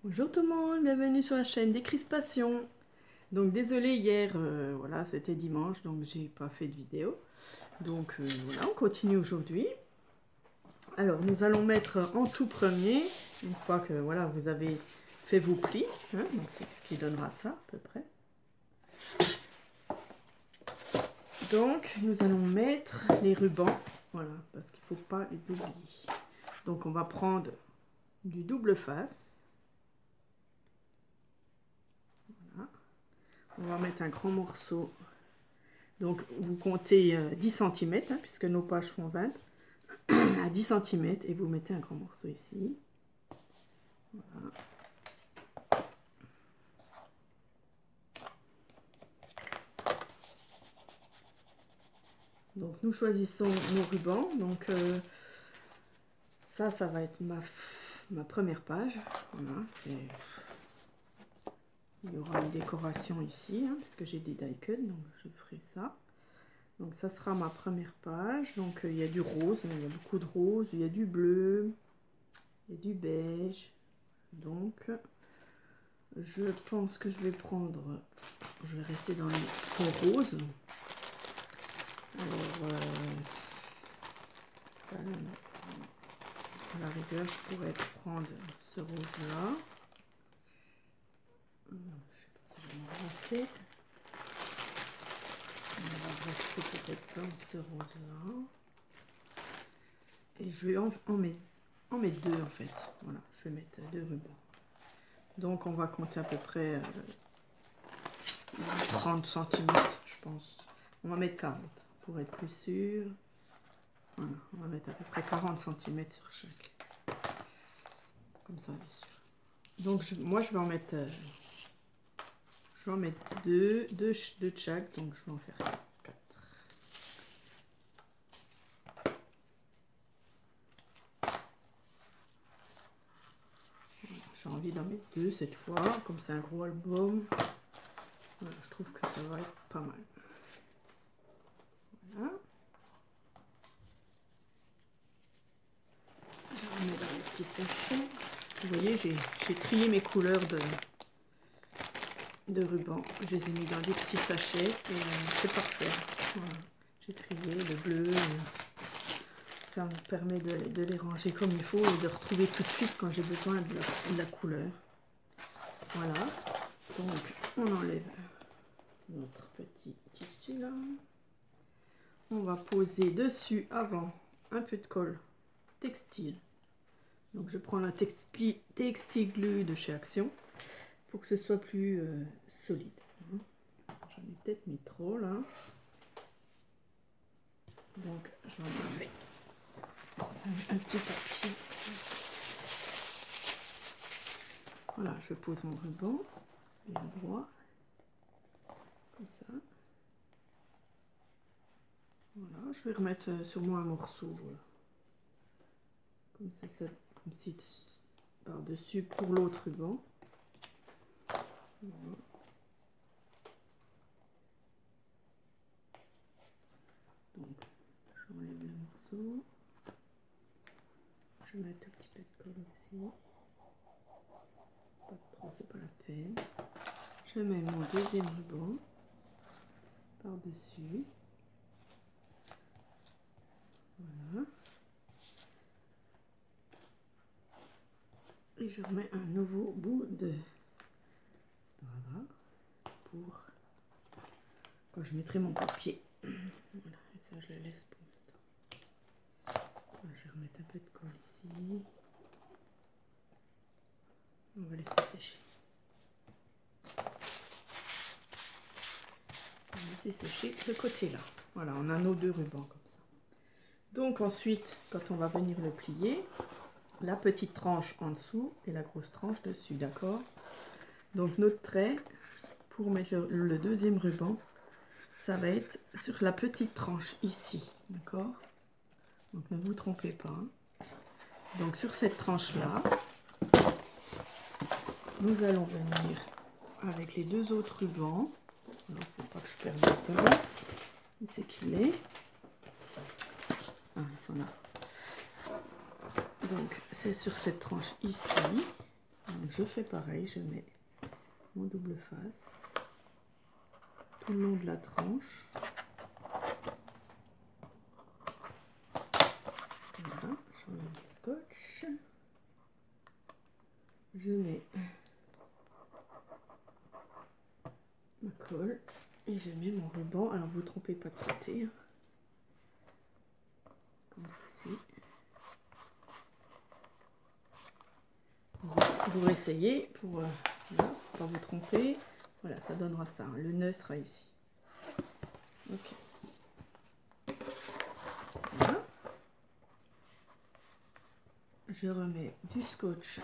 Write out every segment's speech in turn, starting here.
Bonjour tout le monde, bienvenue sur la chaîne Décrispation. Donc désolé hier, voilà, c'était dimanche, donc j'ai pas fait de vidéo. Donc voilà, on continue aujourd'hui. Alors nous allons mettre en tout premier, une fois que voilà, vous avez fait vos plis, hein, donc c'est ce qui donnera ça à peu près. Donc nous allons mettre les rubans, voilà, parce qu'il ne faut pas les oublier. Donc on va prendre du double face. On va mettre un grand morceau. Donc vous comptez 10 cm, hein, puisque nos pages font 20, à 10 cm, et vous mettez un grand morceau ici. Voilà. Donc nous choisissons nos rubans. Donc ça va être ma première page. Voilà, il y aura une décoration ici, hein, puisque j'ai des die-cut, donc je ferai ça. Donc ça sera ma première page. Donc il y a du rose, il y a beaucoup de rose, il y a du bleu, il y a du beige. Donc je pense que je vais rester dans les tons roses. Alors à la rigueur, je pourrais prendre ce rose là. Je ne sais pas si je vais m'embrasser. On va rester peut-être dans ce rose là. Et je vais en mettre deux en fait. Voilà, je vais mettre deux rubans. Donc on va compter à peu près 30 cm, je pense. On va mettre 40 pour être plus sûr. Voilà, on va mettre à peu près 40 cm sur chaque. Comme ça, on est sûr. Donc moi je vais en mettre deux de chaque, donc je vais en faire 4. J'ai envie d'en mettre deux cette fois, comme c'est un gros album. Voilà, je trouve que ça va être pas mal. Voilà. Je remets dans les petits sachets. Vous voyez, j'ai trié mes couleurs de ruban. Je les ai mis dans des petits sachets et c'est parfait. Voilà. J'ai trié le bleu. Ça me permet de les ranger comme il faut et de retrouver tout de suite quand j'ai besoin de la couleur. Voilà. Donc on enlève notre petit tissu là. On va poser dessus avant un peu de colle textile. Donc je prends la textile glue de chez Action pour que ce soit plus solide. J'en ai peut-être mis trop là. Donc je vais enlever un petit papier. Voilà, je pose mon ruban bien droit. Comme ça. Voilà, je vais remettre sur moi un morceau. Voilà. Comme si par-dessus pour l'autre ruban. Voilà. Donc, j'enlève le morceau. Je mets un tout petit peu de colle aussi. Pas trop, c'est pas la peine. Je mets mon deuxième ruban par-dessus. Voilà. Et je remets un nouveau bout de sparadrap pour quand je mettrai mon papier. Voilà, et ça je le laisse pour l'instant. Je vais remettre un peu de colle ici. On va laisser sécher. On va laisser sécher ce côté-là. Voilà, on a nos deux rubans comme ça. Donc ensuite, quand on va venir le plier, la petite tranche en dessous et la grosse tranche dessus, d'accord? Donc notre trait, pour mettre le deuxième ruban, ça va être sur la petite tranche ici, d'accord? Donc ne vous trompez pas. Donc sur cette tranche-là, nous allons venir avec les deux autres rubans. Il ne faut pas que je perde le temps. Où c'est qu'il est? Ah, ils sont là. Donc c'est sur cette tranche ici. Donc, je fais pareil, je mets mon double face tout le long de la tranche. Voilà, j'enlève le scotch. Je mets ma colle et je mets mon ruban. Alors, vous ne trompez pas de côté, hein. Comme ceci. Vous réessayez pour voilà, pas vous tromper. Voilà, ça donnera ça. Hein. Le nœud sera ici. Ok. Voilà. Je remets du scotch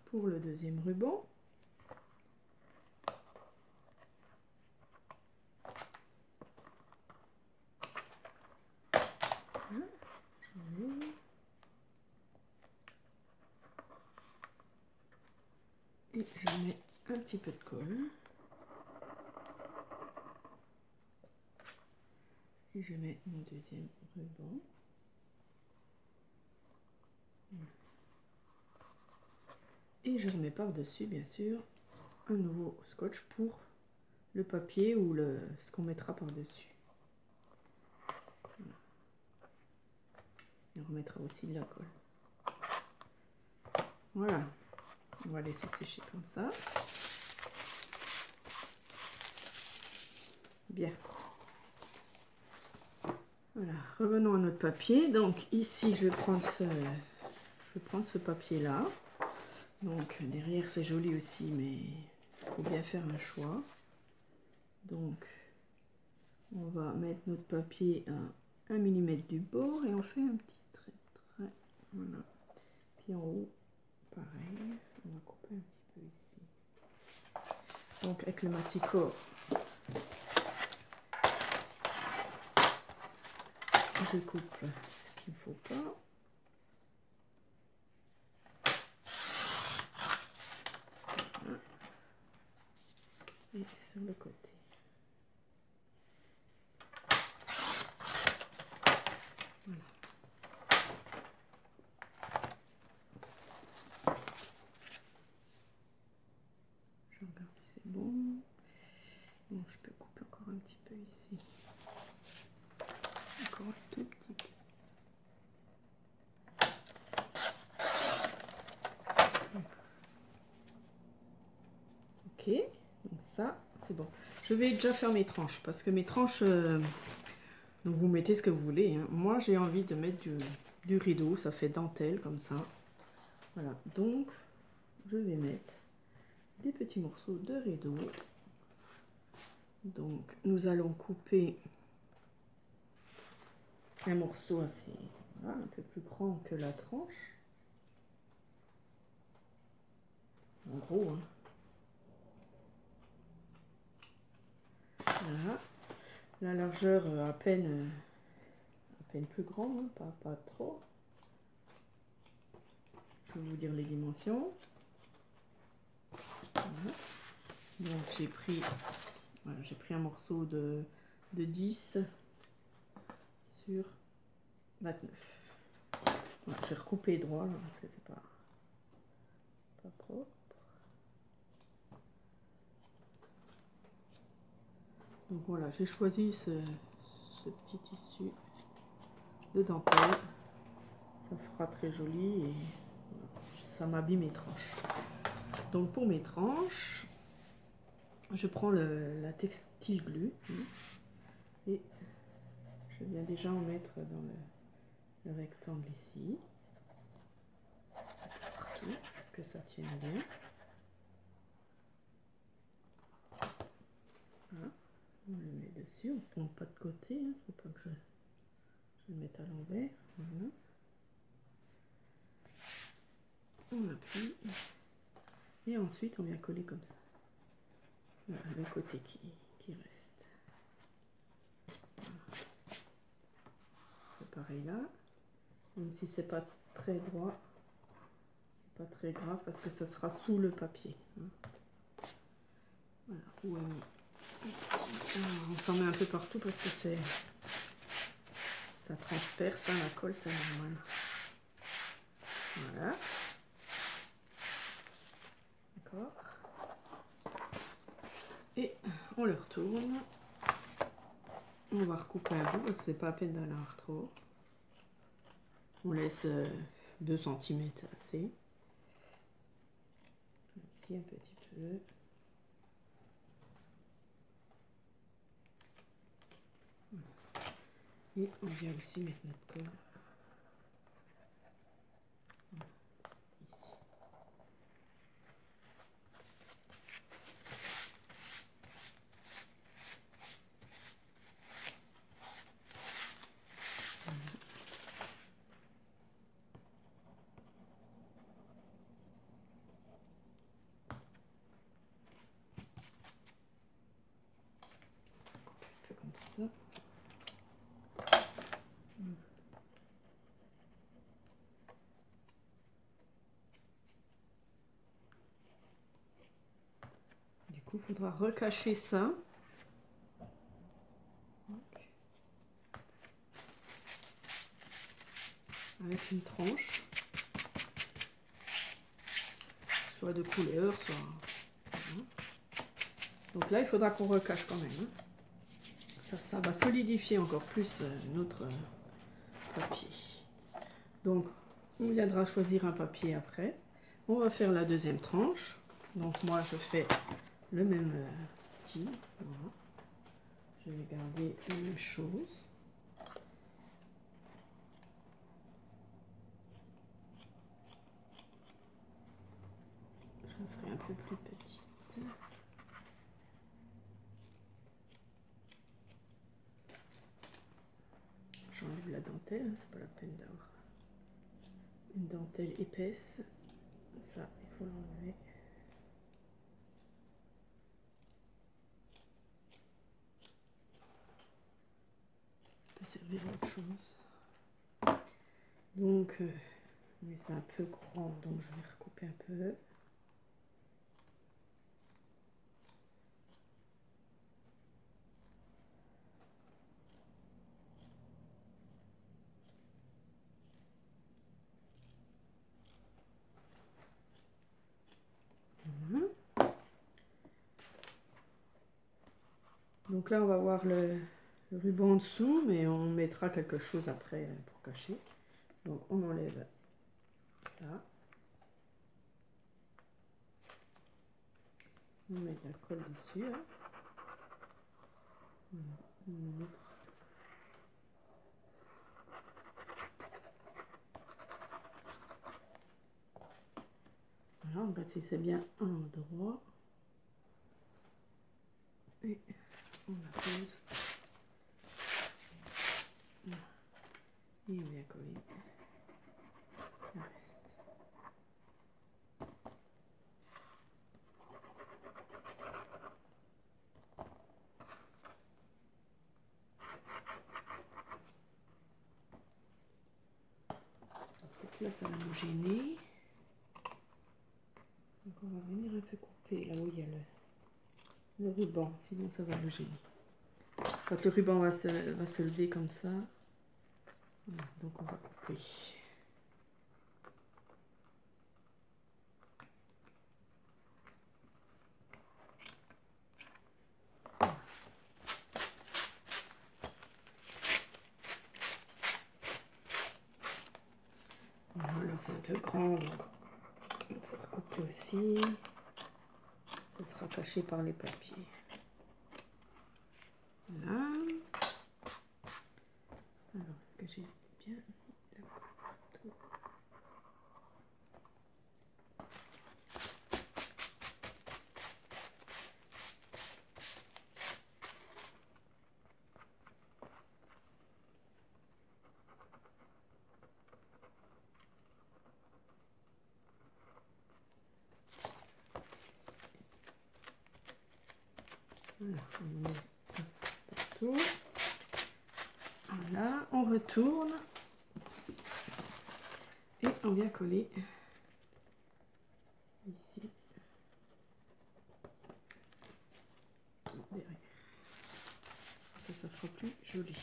pour le deuxième ruban. Voilà. Et je mets un petit peu de colle. Et je mets mon deuxième ruban. Et je remets par-dessus, bien sûr, un nouveau scotch pour le papier ou ce qu'on mettra par-dessus. Voilà. Et on remettra aussi de la colle. Voilà. On va laisser sécher comme ça. Bien. Voilà, revenons à notre papier. Donc ici, je vais prendre ce papier-là. Donc derrière, c'est joli aussi, mais il faut bien faire un choix. Donc, on va mettre notre papier à 1 mm du bord et on fait un petit trait. Voilà. Puis en haut, pareil. On va couper un petit peu ici. Donc avec le massicot, je coupe ce qu'il ne faut pas. Voilà. Et sur le côté. Voilà. Je regarde si c'est bon. Bon, je peux couper encore un petit peu ici. Encore un tout petit peu. Ok, donc ça, c'est bon. Je vais déjà faire mes tranches, parce que mes tranches, donc vous mettez ce que vous voulez. Hein. Moi, j'ai envie de mettre du rideau, ça fait dentelle comme ça. Voilà, donc je vais mettre des petits morceaux de rideau. Donc, nous allons couper un morceau assez, voilà, un peu plus grand que la tranche. En gros, hein. Voilà. La largeur à peine plus grand, hein, pas trop. Je vais vous dire les dimensions. Voilà. Donc j'ai pris un morceau de 10 sur 29. Voilà, je vais recouper droit là, parce que c'est pas propre. Donc voilà, j'ai choisi ce petit tissu de dentelle. Ça fera très joli et ça m'habille mes tranches. Donc pour mes tranches, je prends la textile glue et je viens déjà en mettre dans le rectangle ici, partout, que ça tienne bien. Voilà. On le met dessus, on ne se trompe pas de côté, hein. Faut pas que je le mette à l'envers. Voilà. On appuie et ensuite on vient coller comme ça. Voilà, le côté qui reste. Voilà. C'est pareil là, même si c'est pas très droit, c'est pas très grave parce que ça sera sous le papier. Voilà, on s'en met un peu partout parce que ça transperce, hein, la colle c'est normal. Voilà. on le retourne. On va recouper un peu parce que c'est pas à peine d'en avoir trop. On laisse 2 cm, c'est assez. Ici un petit peu. Et on vient aussi mettre notre colle ici. Un peu comme ça. Du coup, il faudra recacher ça. Avec une tranche. Soit de couleur, soit... Voilà. Donc là, il faudra qu'on recache quand même. Hein. Ça va solidifier encore plus notre papier. Donc, on viendra choisir un papier après. On va faire la deuxième tranche. Donc moi, je fais le même style. Voilà. Je vais garder la même chose. Je la ferai un peu plus petite. J'enlève la dentelle, hein, c'est pas la peine d'avoir une dentelle épaisse. Ça, il faut l'enlever. Ça peut servir à autre chose. Donc, mais c'est un peu grand, donc je vais recouper un peu. Voilà. Donc là, on va voir le ruban en dessous, mais on mettra quelque chose après pour cacher. Donc on enlève ça. On met de la colle dessus. Hein. Voilà. Voilà, on regarde si c'est bien un endroit. Et on la pose. Et on vient coller le reste. Donc là, ça va nous gêner. Donc on va venir un peu couper là où il y a le ruban, sinon ça va nous gêner. Quand le ruban va se lever comme ça, voilà, donc on va couper. Voilà, c'est un peu grand, donc on peut recouper aussi. Ça sera caché par les papiers. Voilà. Alors, est-ce que j'ai bien la coupe? Voilà, on met partout. Voilà, on retourne et on vient coller ici derrière. Ça fera plus joli.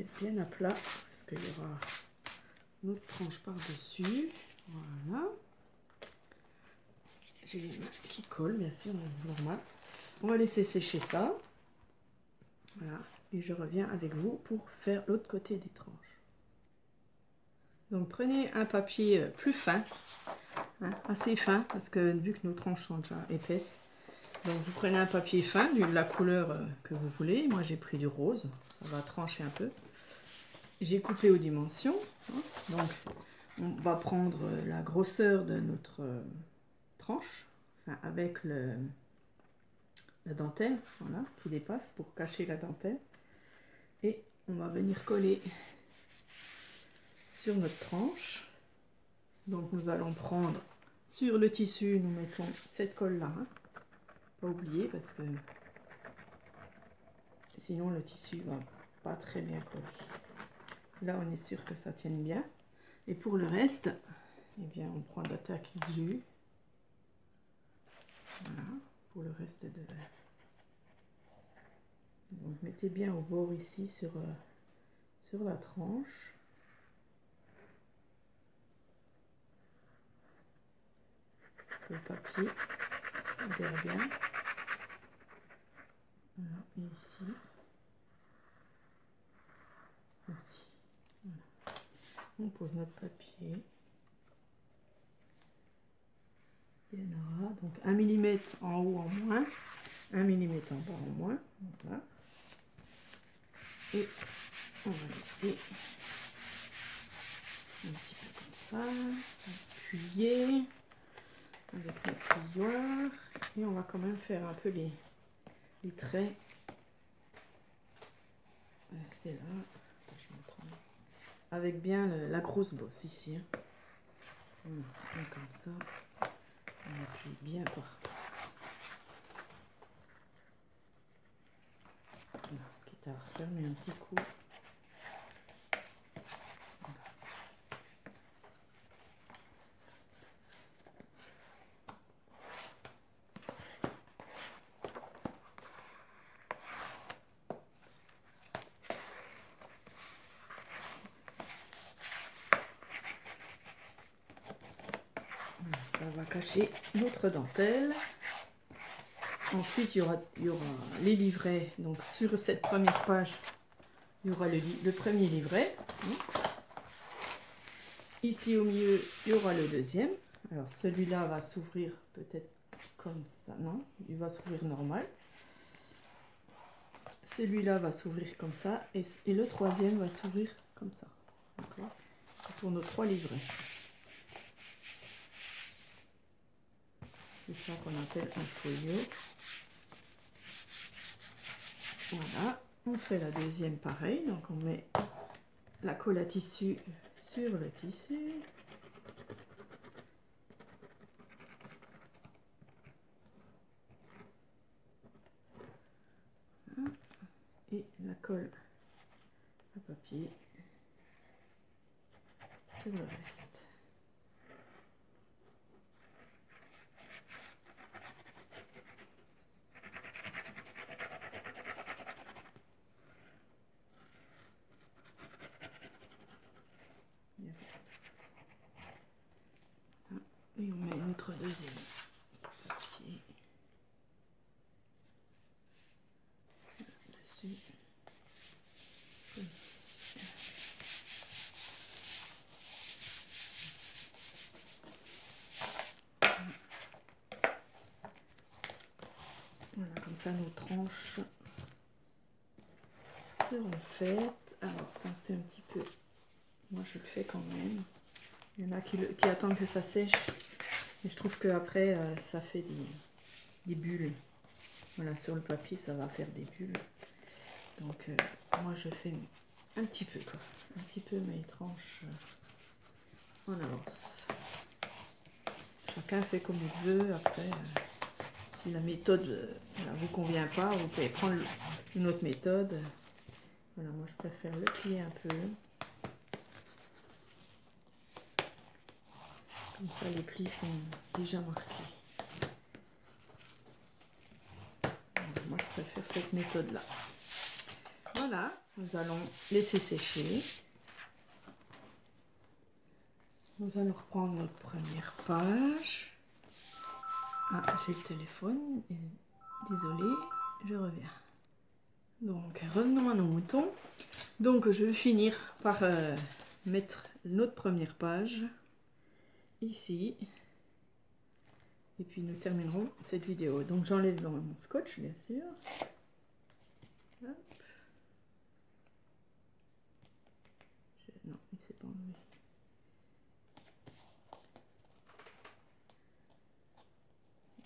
mettre bien à plat parce qu'il y aura une autre tranche par-dessus. Voilà. J'ai les mains qui collent, bien sûr, normal. On va laisser sécher ça. Voilà. Et je reviens avec vous pour faire l'autre côté des tranches. Donc prenez un papier plus fin, hein, assez fin, parce que vu que nos tranches sont déjà épaisses, donc vous prenez un papier fin de la couleur que vous voulez. Moi j'ai pris du rose, ça va trancher un peu. J'ai coupé aux dimensions, hein. Donc on va prendre la grosseur de notre tranche, enfin, avec la dentelle, voilà, qui dépasse pour cacher la dentelle. Et on va venir coller sur notre tranche. Donc nous allons prendre sur le tissu, nous mettons cette colle là, hein. Pas oublier parce que sinon le tissu va pas très bien coller. Là on est sûr que ça tienne bien. Et pour le reste, eh bien on prend de la taquille glu. Voilà, pour le reste de la... Donc mettez bien au bord ici sur la tranche. Que le papier adhère bien. Voilà, et ici aussi. Voilà. On pose notre papier. Bien là, donc 1 mm en haut en moins, 1 mm en bas en moins. Voilà. Et on va laisser un petit peu comme ça, appuyer avec notre plieur. Et on va quand même faire un peu les traits. C'est là, je me trompe. Avec bien la grosse bosse ici. Hein. Voilà, comme ça, on appuie bien partout. Voilà, quitte à refermer un petit coup. Ça va cacher notre dentelle. Ensuite, il y aura les livrets. Donc, sur cette première page, il y aura le premier livret. Ici, au milieu, il y aura le deuxième. Alors, celui-là va s'ouvrir peut-être comme ça. Non, il va s'ouvrir normal. Celui-là va s'ouvrir comme ça. Et le troisième va s'ouvrir comme ça. D'accord ? C'est pour nos 3 livrets. C'est ça qu'on appelle un folio. Voilà, on fait la deuxième pareil. Donc on met la colle à tissu sur le tissu. Et la colle à papier sur le reste. Et on met notre deuxième papier dessus, comme ceci. Voilà, comme ça nos tranches seront faites. Alors pensez un petit peu, moi je le fais quand même. Il y en a qui attendent que ça sèche. Et je trouve qu'après, ça fait des bulles. Voilà, sur le papier, ça va faire des bulles. Donc, moi, je fais un petit peu, quoi. Un petit peu mes tranches en avance. Chacun fait comme il veut. Après, si la méthode ne vous convient pas, vous pouvez prendre une autre méthode. Voilà, moi, je préfère le plier un peu. Comme ça, les plis sont déjà marqués. Donc, moi, je préfère cette méthode-là. Voilà, nous allons laisser sécher. Nous allons reprendre notre première page. Ah, j'ai le téléphone. Désolée, je reviens. Donc, revenons à nos moutons. Donc, je vais finir par mettre notre première page ici. Et puis, nous terminerons cette vidéo. Donc, j'enlève mon scotch, bien sûr. Hop. Non, il s'est pas enlevé.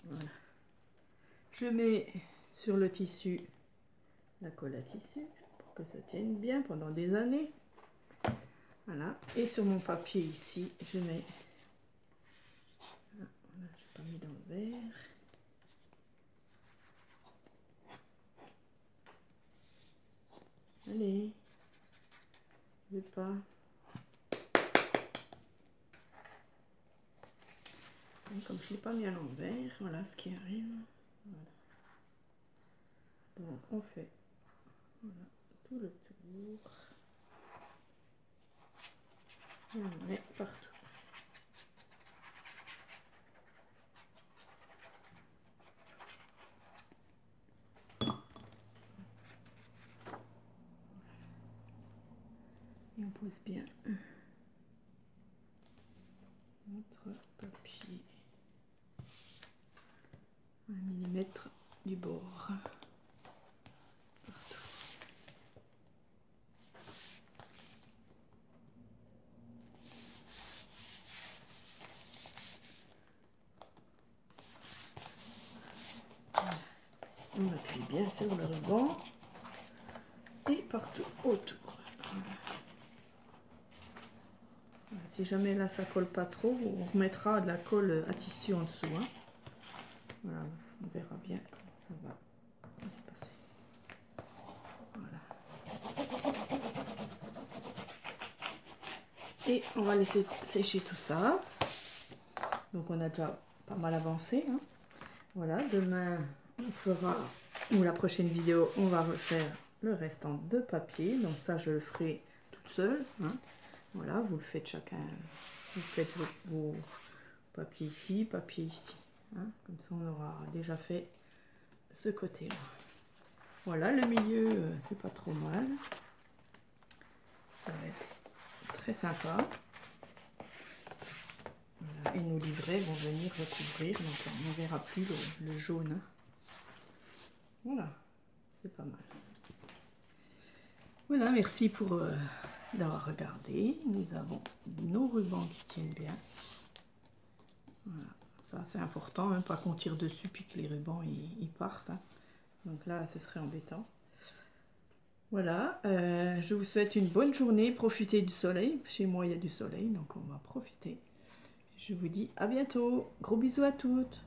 Voilà. Je mets sur le tissu la colle à tissu pour que ça tienne bien pendant des années. Voilà. Et sur mon papier ici, je mets... Voilà, je n'ai pas mis dans le verre. Allez. Je ne vais pas... Comme je ne l'ai pas mis à l'envers, voilà ce qui arrive. Voilà. Donc on fait voilà, tout le tour. Et on met partout. Et on pose bien notre papier. 1 mm du bord. Partout. On appuie bien sur le ruban et partout autour. Si jamais là ça colle pas trop, on remettra de la colle à tissu en dessous. Hein. Voilà, on verra bien comment ça va se passer. Voilà. Et on va laisser sécher tout ça. Donc on a déjà pas mal avancé. Hein. Voilà, demain on fera, ou la prochaine vidéo, on va refaire le restant de papier. Donc ça je le ferai toute seule. Hein. Voilà, vous le faites chacun, vous faites vos papiers ici, papier ici. Hein. Comme ça on aura déjà fait ce côté-là. Voilà, le milieu, c'est pas trop mal. Ça va être très sympa. Voilà, et nos livrets vont venir recouvrir, donc on ne verra plus le jaune. Voilà, c'est pas mal. Voilà, merci pour d'avoir regardé. Nous avons nos rubans qui tiennent bien. Voilà, ça c'est important, hein, pas qu'on tire dessus puis que les rubans ils partent. Hein. Donc là, ce serait embêtant. Voilà, je vous souhaite une bonne journée. Profitez du soleil. Chez moi, il y a du soleil, donc on va profiter. Je vous dis à bientôt. Gros bisous à toutes.